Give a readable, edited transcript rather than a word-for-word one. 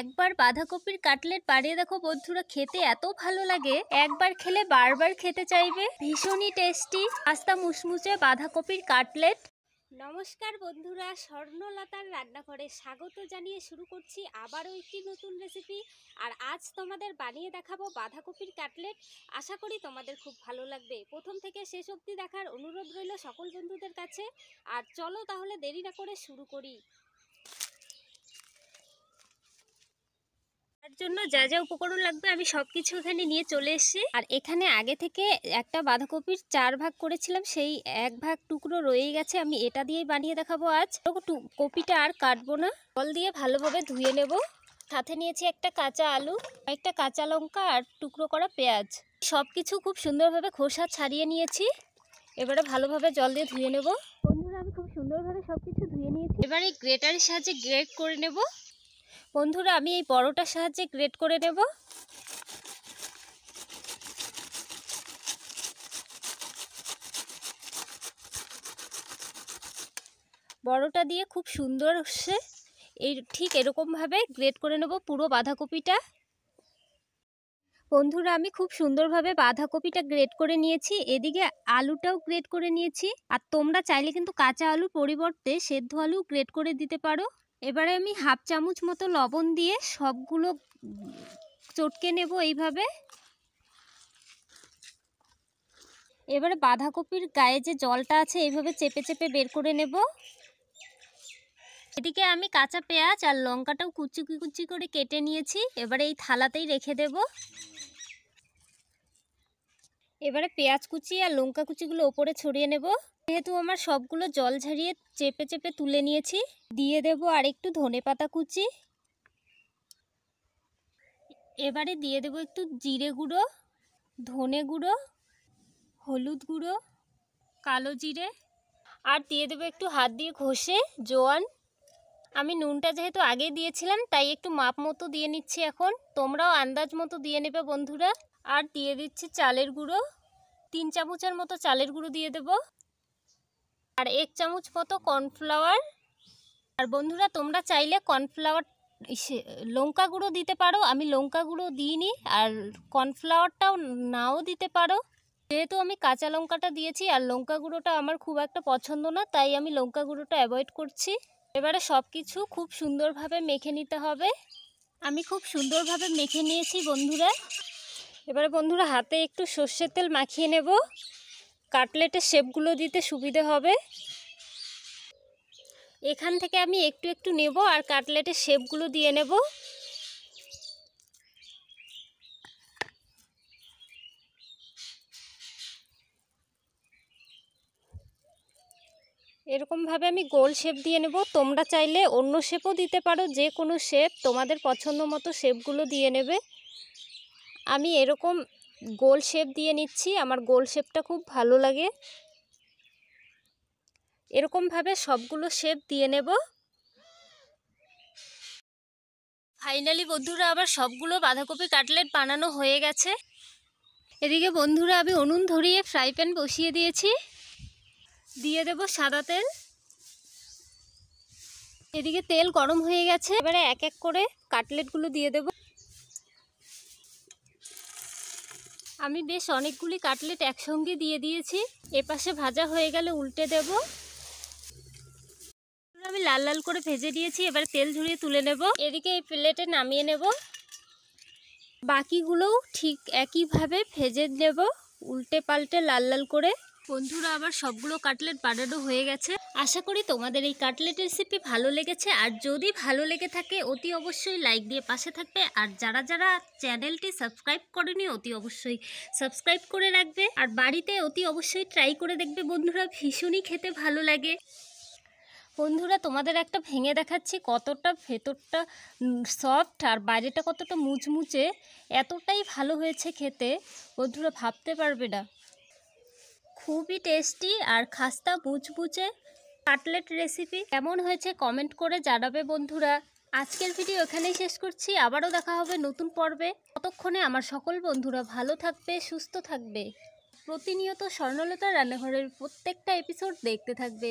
একবার বাঁধাকপির কাটলেট বানিয়ে দেখো বন্ধুরা, খেতে এত ভালো লাগে, একবার খেলে বারবার খেতে চাইবে। ভীষণই টেস্টি আস্তা মুচমুচে বাঁধাকপির কাটলেট। নমস্কার বন্ধুরা, স্বর্ণলতার রান্নাঘরে স্বাগত জানিয়ে শুরু করছি আবারও একটি নতুন রেসিপি। আর আজ তোমাদের বানিয়ে দেখাবো বাঁধাকপির কাটলেট। আশা করি তোমাদের খুব ভালো লাগবে। প্রথম থেকে শেষ অবধি দেখার অনুরোধ রইল সকল বন্ধুদের কাছে। আর চলো তাহলে দেরি না করে শুরু করি। তার জন্য যা যা উপকরণ লাগবে আমি সবকিছু এখানে নিয়ে চলে এসেছি। আর এখানে আগে থেকে একটা বাঁধাকপির 4 ভাগ করেছিলাম, সেই 1 ভাগ টুকরো রয়েই গেছে। আমি এটা দিয়েই বানিয়ে দেখাবো আজ। কপিটা আর কাটবো না, জল দিয়ে ভালোভাবে ধুয়ে নেব। সাথে নিয়েছি একটা কাঁচা আলু, একটা কাঁচা লঙ্কা আর টুকরো করা পেঁয়াজ। সবকিছু খুব সুন্দরভাবে খোসা ছাড়িয়ে নিয়েছি। এবারে ভালোভাবে জল দিয়ে ধুয়ে নেব। বন্ধুরা, আমি খুব সুন্দরভাবে সবকিছু ধুয়ে নিয়েছি। এবারে গ্রেটারের সাহায্যে গ্রেট করে নেব। বন্ধুরা, আমি এই বড়টার সাহায্যে গ্রেট করে নেব। বড়টা দিয়ে খুব সুন্দর হচ্ছে, ঠিক এরকমভাবে গ্রেট করে নেব পুরো বাঁধাকপিটা। বন্ধুরা, আমি খুব সুন্দরভাবে বাঁধাকপিটা গ্রেট করে নিয়েছি, এদিকে আলুটাও গ্রেট করে নিয়েছি। আর তোমরা চাইলে কিন্তু কাঁচা আলুর পরিবর্তে সেদ্ধ আলু গ্রেট করে দিতে পারো। এবারে আমি হাফ চামচ মতো লবণ দিয়ে সবগুলো চটকে নেব এইভাবে। এবারে বাঁধাকপির গায়ে যে জলটা আছে এইভাবে চেপে চেপে বের করে নেব। এদিকে আমি কাঁচা পেঁয়াজ আর লঙ্কাটাও কুচি কুচি করে কেটে নিয়েছি, এবারে এই থালাতেই রেখে দেব। এবারে পেঁয়াজ কুচি আর লঙ্কা কুচিগুলো ওপরে ছড়িয়ে নেব। যেহেতু আমার সবগুলো জল ঝরিয়ে চেপে চেপে তুলে নিয়েছি, দিয়ে দেব আর একটু ধনেপাতা কুচি। এবারে দিয়ে দেব একটু জিরে গুঁড়ো, ধনে গুঁড়ো, হলুদ গুঁড়ো, কালো জিরে, আর দিয়ে দেবো একটু হাত দিয়ে ঘষে জোয়ান। আমি নুনটা যেহেতু আগে দিয়েছিলাম তাই একটু মাপ মতো দিয়ে নিচ্ছি এখন। তোমরাও আন্দাজ মতো দিয়ে নেবে বন্ধুরা। আর দিয়ে দিচ্ছি চালের গুঁড়ো, 3 চামচের মতো চালের গুঁড়ো দিয়ে দেব। আর 1 চামচ মতো কর্নফ্লাওয়ার। আর বন্ধুরা, তোমরা চাইলে কর্নফ্লাওয়ার লঙ্কা গুঁড়ো দিতে পারো, আমি লঙ্কা গুঁড়ো দিইনি। আর কর্নফ্লাওয়ারটাও নাও দিতে পারো। যেহেতু আমি কাঁচা লঙ্কাটা দিয়েছি আর লঙ্কা গুঁড়োটা আমার খুব একটা পছন্দ না, তাই আমি লঙ্কা গুঁড়োটা অ্যাভয়েড করছি। এবারে সব কিছু খুব সুন্দরভাবে মেখে নিতে হবে। আমি খুব সুন্দরভাবে মেখে নিয়েছি বন্ধুরা। এবারে বন্ধুরা, হাতে একটু সর্ষের তেল মাখিয়ে নেব, কাটলেটের শেপগুলো দিতে সুবিধে হবে। এখান থেকে আমি একটু একটু নেব আর কাটলেটের শেপগুলো দিয়ে নেব। এরকমভাবে আমি গোল শেপ দিয়ে নেব। তোমরা চাইলে অন্য শেপও দিতে পারো, যে কোনো শেপ তোমাদের পছন্দ মতো শেপগুলো দিয়ে নেবে। আমি এরকম গোল শেপ দিয়ে নিচ্ছি, আমার গোল শেপটা খুব ভালো লাগে। এরকমভাবে সবগুলো শেপ দিয়ে নেব। ফাইনালি বন্ধুরা, আবার সবগুলো বাঁধাকপি কাটলেট বানানো হয়ে গেছে। এদিকে বন্ধুরা, আমি উনুন ধরিয়ে ফ্রাই প্যান বসিয়ে দিয়েছি, দিয়ে দেব সাদা তেল। এদিকে তেল গরম হয়ে গেছে, এবারে এক এক করে কাটলেটগুলো দিয়ে দেব। আমি বেশ অনেকগুলি কাটলেট একসঙ্গে দিয়ে দিয়েছি। এপাশে ভাজা হয়ে গেলে উল্টে দেব। আমি লাল লাল করে ভেজে দিয়েছি, এবার তেল ঝরিয়ে তুলে নেব। এদিকে এই প্লেটে নামিয়ে নেব। বাকিগুলোও ঠিক একইভাবে ভেজে নেব, উল্টে পাল্টে লাল লাল করে। বন্ধুরা, আবার সবগুলো কাটলেট বানানো হয়ে গেছে। আশা করি তোমাদের এই কাটলেট রেসিপি ভালো লেগেছে। আর যদি ভালো লেগে থাকে অতি অবশ্যই লাইক দিয়ে পাশে থাকবে। আর যারা যারা চ্যানেলটি সাবস্ক্রাইব করেনি অতি অবশ্যই সাবস্ক্রাইব করে রাখবে। আর বাড়িতে অতি অবশ্যই ট্রাই করে দেখবে বন্ধুরা, ভীষণই খেতে ভালো লাগে। বন্ধুরা, তোমাদের একটা ভেঙে দেখাচ্ছি, কতটা ভেতরটা সফট আর বাইরেটা কতটা মুচমুচে। এতটাই ভালো হয়েছে খেতে, বন্ধুরা ভাবতে পারবে না। খুবই টেস্টি আর খাস্তা মুচমুচে কাটলেট রেসিপি কেমন হয়েছে কমেন্ট করে জানাবে বন্ধুরা। আজকের ভিডিও এখানেই শেষ করছি, আবারও দেখা হবে নতুন পর্বে। ততক্ষণে আমার সকল বন্ধুরা ভালো থাকবে, সুস্থ থাকবে। প্রতিনিয়ত স্বর্ণলতা রান্নাঘরের প্রত্যেকটা এপিসোড দেখতে থাকবে।